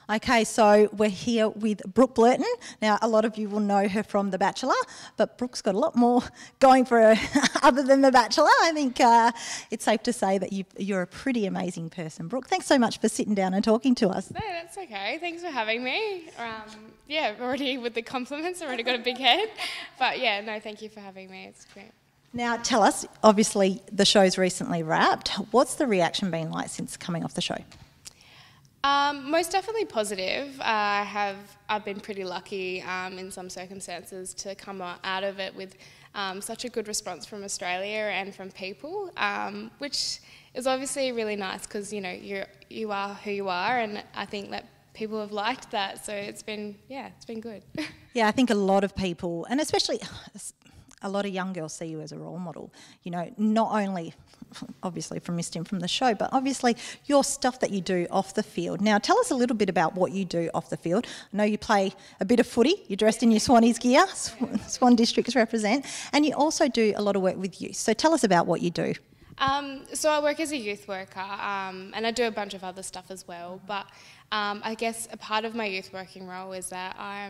Okay, so we're here with Brooke Blurton. Now, a lot of you will know her from The Bachelor, but Brooke's got a lot more going for her other than The Bachelor. I think it's safe to say that you're a pretty amazing person. Brooke, thanks so much for sitting down and talking to us. No, that's okay. Thanks for having me. Yeah, already with the compliments, I've already got a big head. But yeah, no, thank you for having me. It's great. Now, tell us, obviously the show's recently wrapped. What's the reaction been like since coming off the show? Most definitely positive. I've been pretty lucky in some circumstances to come out of it with such a good response from Australia and from people, which is obviously really nice because you are who you are, and I think that people have liked that. So it's been good. Yeah, I think a lot of people, and especially a lot of young girls, see you as a role model. Not only obviously from Missed Him from the show, but obviously your stuff that you do off the field. Now, tell us a little bit about what you do off the field. I know you play a bit of footy. You're dressed in your Swannies gear, Swan Districts represent, and you also do a lot of work with youth. So tell us about what you do. So I work as a youth worker, and I do a bunch of other stuff as well. But I guess a part of my youth working role is that I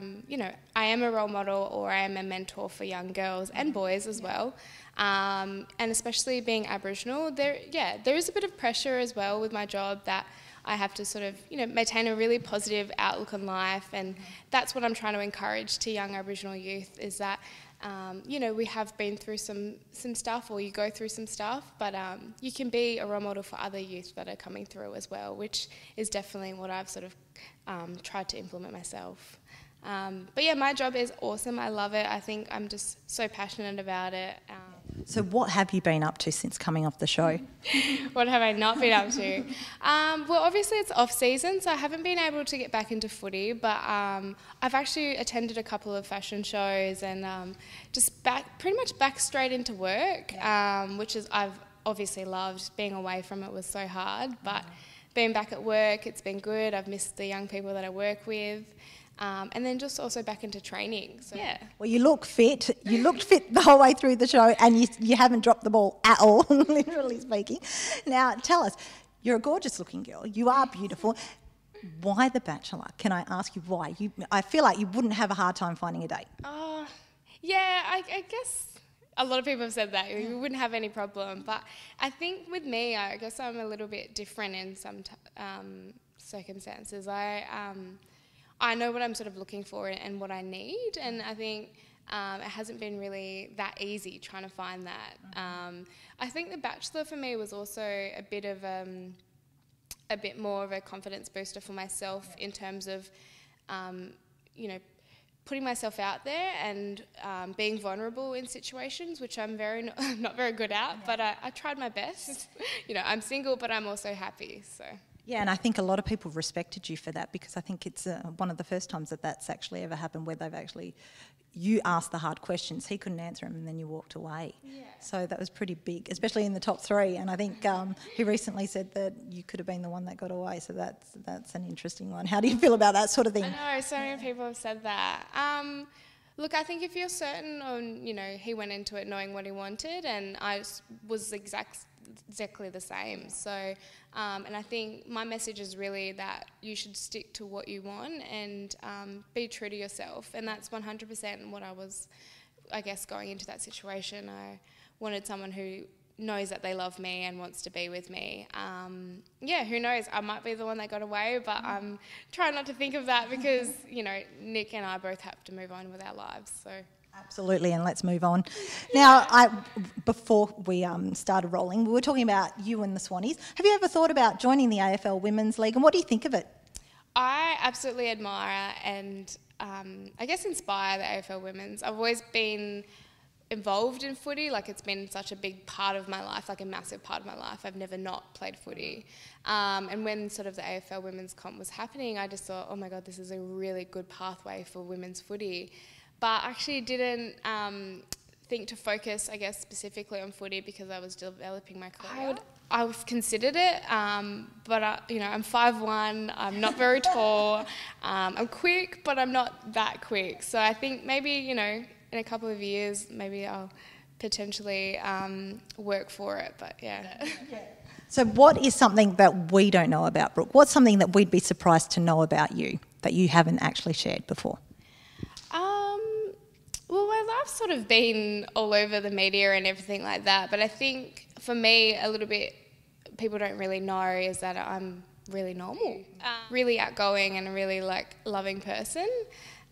am a role model, or I am a mentor for young girls and boys as well. And especially being Aboriginal, there is a bit of pressure as well with my job that I have to sort of, maintain a really positive outlook on life, and that's what I'm trying to encourage to young Aboriginal youth is that, we have been through some stuff, or you go through some stuff, but you can be a role model for other youth that are coming through as well, which is definitely what I've sort of tried to implement myself. But yeah, my job is awesome. I love it. I think I'm just so passionate about it. So what have you been up to since coming off the show? What have I not been up to? Well, obviously it's off season, so I haven't been able to get back into footy, but I've actually attended a couple of fashion shows and just pretty much back straight into work, which is I've obviously loved. Being away from it was so hard, but being back at work, it's been good. I've missed the young people that I work with. And then just also back into training. So yeah. Well, you look fit. You looked fit the whole way through the show, and you haven't dropped the ball at all, literally speaking. Now, tell us, you're a gorgeous-looking girl. You are beautiful. Why The Bachelor? Can I ask you why? I feel like you wouldn't have a hard time finding a date. Yeah, I guess a lot of people have said that. You wouldn't have any problem. But I think with me, I guess I'm a little bit different in some circumstances. I know what I'm sort of looking for and what I need, and I think it hasn't been really that easy trying to find that. I think The Bachelor for me was also a bit more of a confidence booster for myself in terms of, putting myself out there and being vulnerable in situations, which I'm not very good at, but I tried my best. I'm single, but I'm also happy, so. Yeah, and I think a lot of people respected you for that, because I think it's one of the first times that's actually ever happened where you asked the hard questions, he couldn't answer them, and then you walked away. Yeah. So that was pretty big, especially in the top three. And I think he recently said that you could have been the one that got away, so that's an interesting one. How do you feel about that sort of thing? I know, so many people have said that. Look, I think if you're certain on, he went into it knowing what he wanted, and I was exactly the same. So, and I think my message is really that you should stick to what you want and be true to yourself. And that's 100% what I was, I guess, going into that situation. I wanted someone who knows that they love me and wants to be with me. Who knows? I might be the one that got away, but I'm trying not to think of that because, Nick and I both have to move on with our lives. So. Absolutely, and let's move on. Now, before we started rolling, we were talking about you and the Swannies. Have you ever thought about joining the AFL Women's League, and what do you think of it? I absolutely admire and I guess inspire the AFL Women's. I've always been involved in footy, like it's been such a big part of my life, like a massive part of my life. I've never not played footy. And when sort of the AFL Women's Comp was happening, I just thought, oh my God, this is a really good pathway for women's footy. But I actually didn't think to focus, I guess, specifically on footy because I was developing my career. I've considered it, but I'm 5'1", I'm not very tall, I'm quick, but I'm not that quick. So I think maybe, in a couple of years, maybe I'll potentially work for it, but yeah. So what is something that we don't know about Brooke? What's something that we'd be surprised to know about you that you haven't actually shared before? Well, my life's sort of been all over the media and everything like that, but I think for me a little bit people don't really know is that I'm really normal, really outgoing and a really like loving person,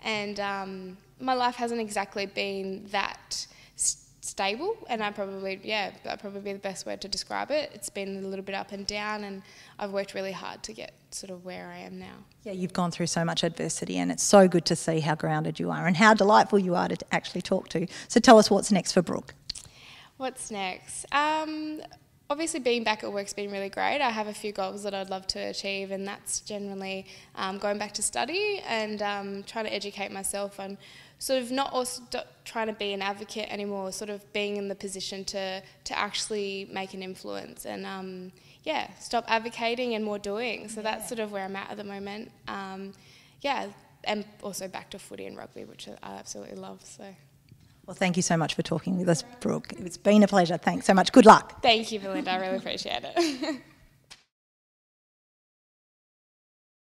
and my life hasn't exactly been that stable, and that'd probably be the best word to describe it. It's been a little bit up and down, and I've worked really hard to get sort of where I am now. Yeah, you've gone through so much adversity, and it's so good to see how grounded you are and how delightful you are to actually talk to. So tell us what's next for Brooke. What's next? Obviously being back at work's been really great. I have a few goals that I'd love to achieve, and that's generally going back to study and trying to educate myself on sort of not also trying to be an advocate anymore, sort of being in the position to actually make an influence and stop advocating and more doing. So that's sort of where I'm at the moment. And also back to footy and rugby, which I absolutely love. So. Well, thank you so much for talking with us, Brooke. It's been a pleasure. Thanks so much. Good luck. Thank you, Belinda. I really appreciate it.